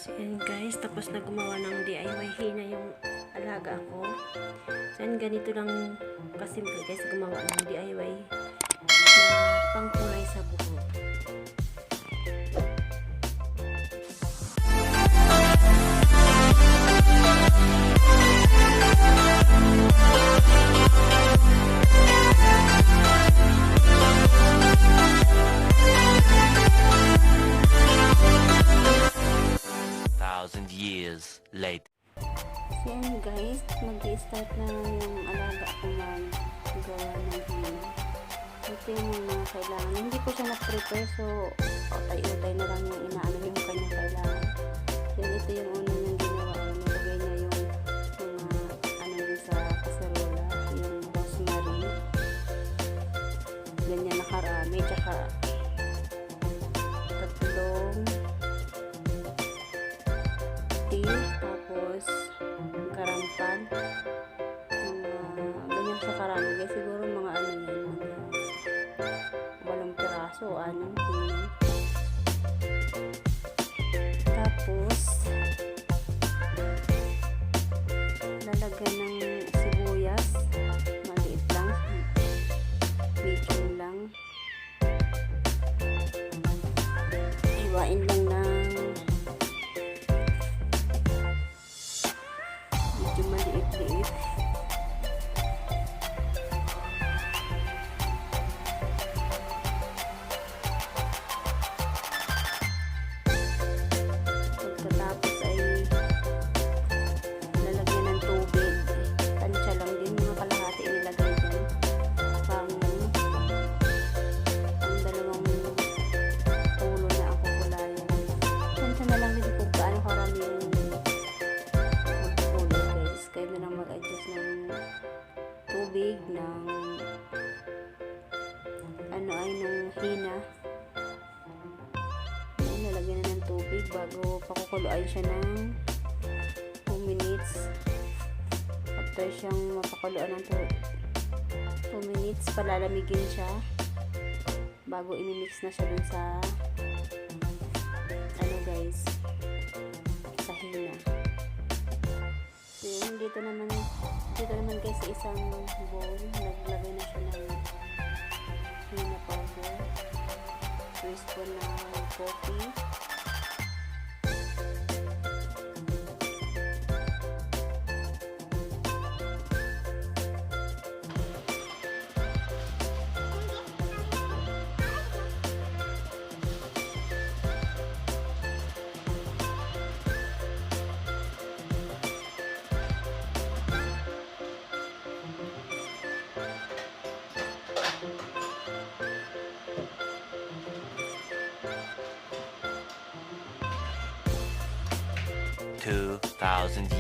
So yan guys, tapos na gumawa ng DIY hina yung alaga ko. So yan, ganito lang kasimple guys gumawa ng DIY na pangkulay sa buhok. Years later. So yan guys, mag-i-start na yung alaga ko mag-gawa ng hina. Ito yung mga kailangan. Hindi ko siya na-prepare, so utay-utay na lang yung inaano yung kanyang kailangan. Yan, ito yung una niyang ginawa. Nilagay niya yung mga ano din sa kaserola, yung rosemary. Ganyan nakarami, tsaka tatlong tapos karampan, ganyan sa karami guys, siguro mga ano yan, mga 8 piraso o 6, ganyan. Tapos lalagyan ng sibuyas, maliit lang, medium lang, iwain lang ng maliit-liit. Pagkatapos ay lalagyan ng tubig. Tansya lang din, mga kalahati nilagay dyan. Pang dalawang ulo na ang kukulayan. Tansya na lang din kung gaano karami yung kayo na lang mag-adjust ng tubig, ng ano ay ng hina. Lalagyan na ng tubig bago pakukuluan siya ng 2 minutes. After siyang mapakuluan ng 2 minutes, palalamigin siya bago imimix na siya dun sa ano guys, sa hina. So yun, dito naman guys sa isang bowl, naglagay na siya ng hina powder, 2 spoon na coffee,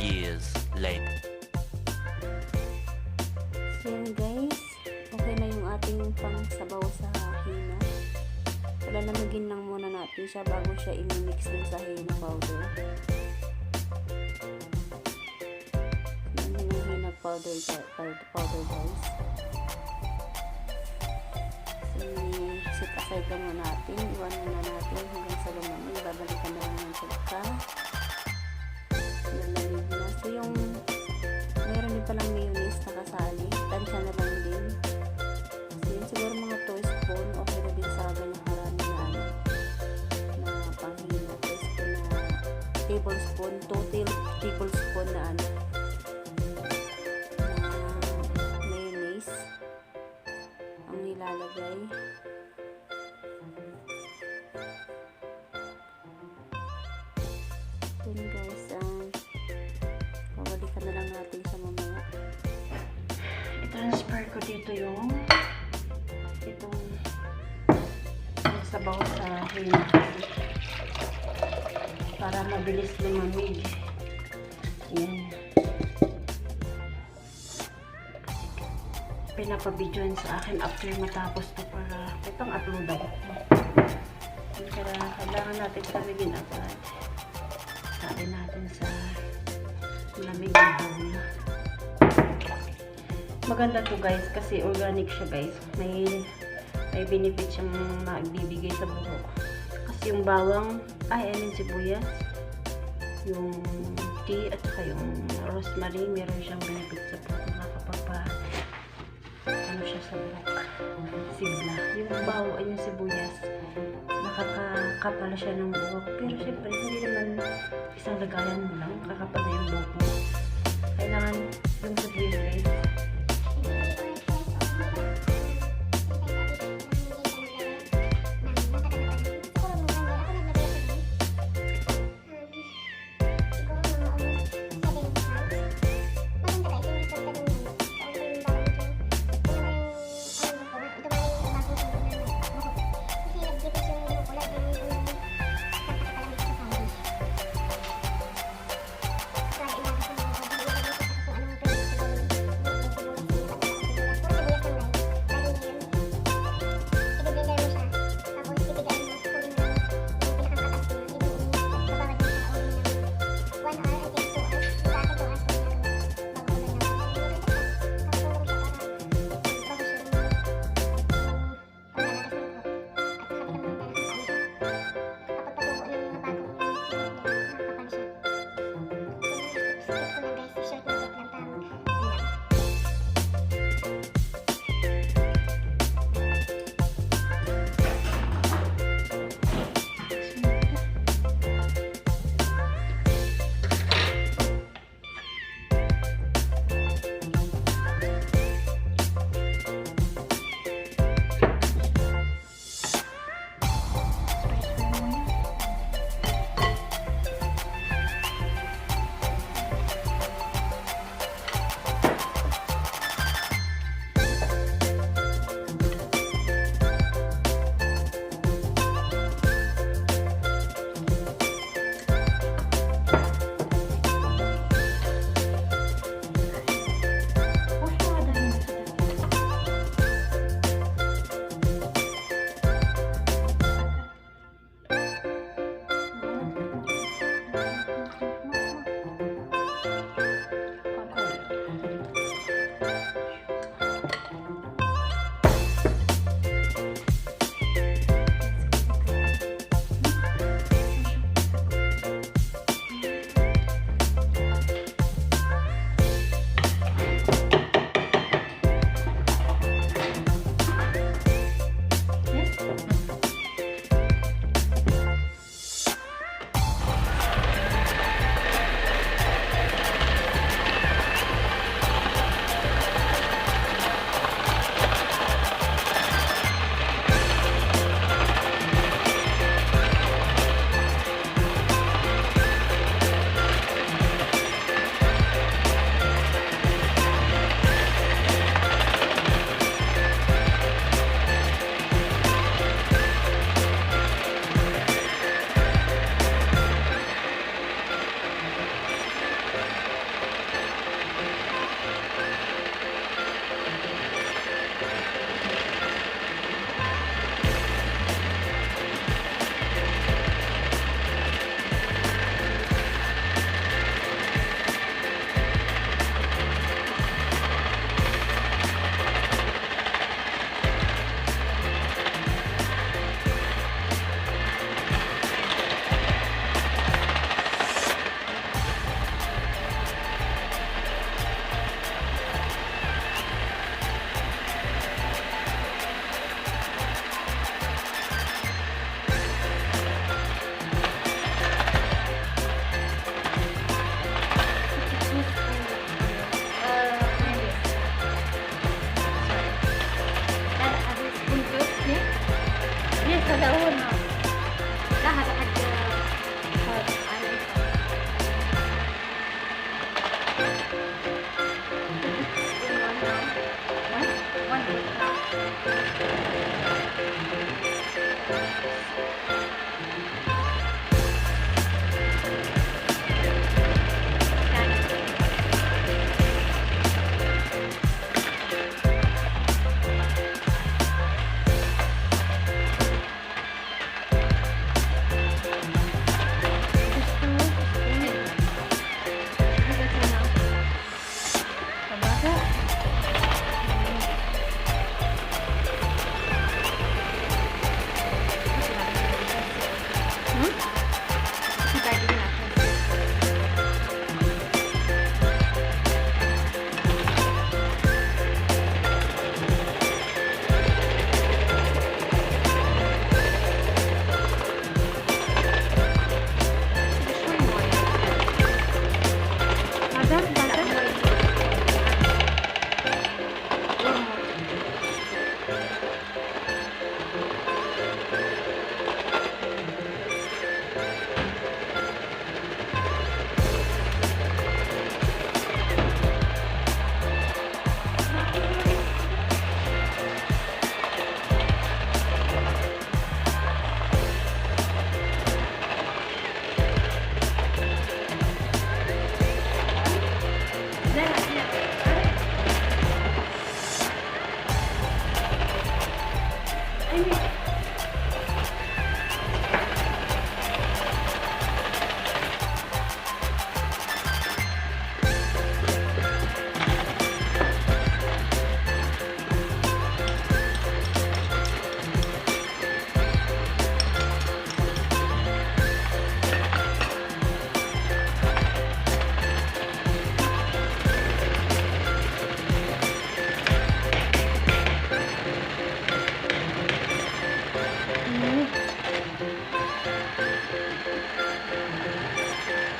Years later. So yun guys, okay na yung ating pang-sabaw sa hina. Palamigin lang muna natin siya bago siya i-mix din sa hina powder. Yan yung hina powder guys. So set aside lang muna natin, iwan muna natin hanggang sa lumamig. Babalikan na lang ng pagka lalamig na. So yung meron din palang mayonnaise na kasali, tansya na lang din. So yun, siguro mga 2 spoon, okay na din sa ganyan karami na ano, na panghina. 2 spoon na tablespoon, 2 tablespoon na ano, na mayonnaise ang nilalagay. Yun guys, babalikan na lang natin sa mamaya. I-transfer ko dito yung itong sabaw sa hina para mabilis lumamig. Yan. Pinapabidyoan sa akin after matapos to para itong upload ako. Kaya kailangan natin lamigin agad. Sabi natin sa lamig na bowl. Maganda to guys kasi organic siya guys. May benefit siyang maibibigay sa buhok. Kasi yung bawang, sibuyas, yung tea at saka yung rosemary, meron siyang benefit sa buhok, nakakapagpa ano siya sa buhok, sigla. Yung baho ay yung sibuyas, nakakakapala siya ng buhok, pero syempre hindi naman isang lagayan mo lang kakapal na yung buhok mo. Kailangan yung sibuyas guys.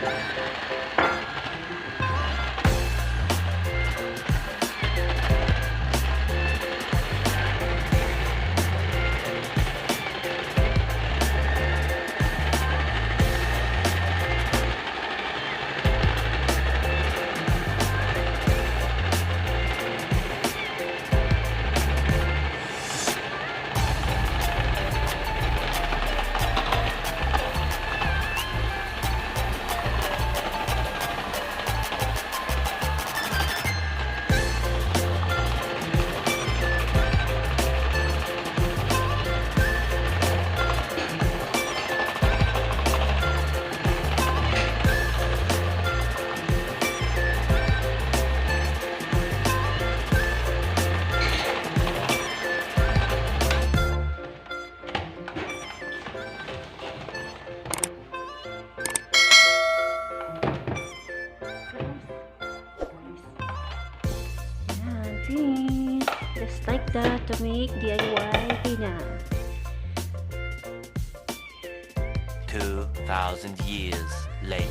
Yan, finish. Just like that to make DIY Tina. 2,000 years later.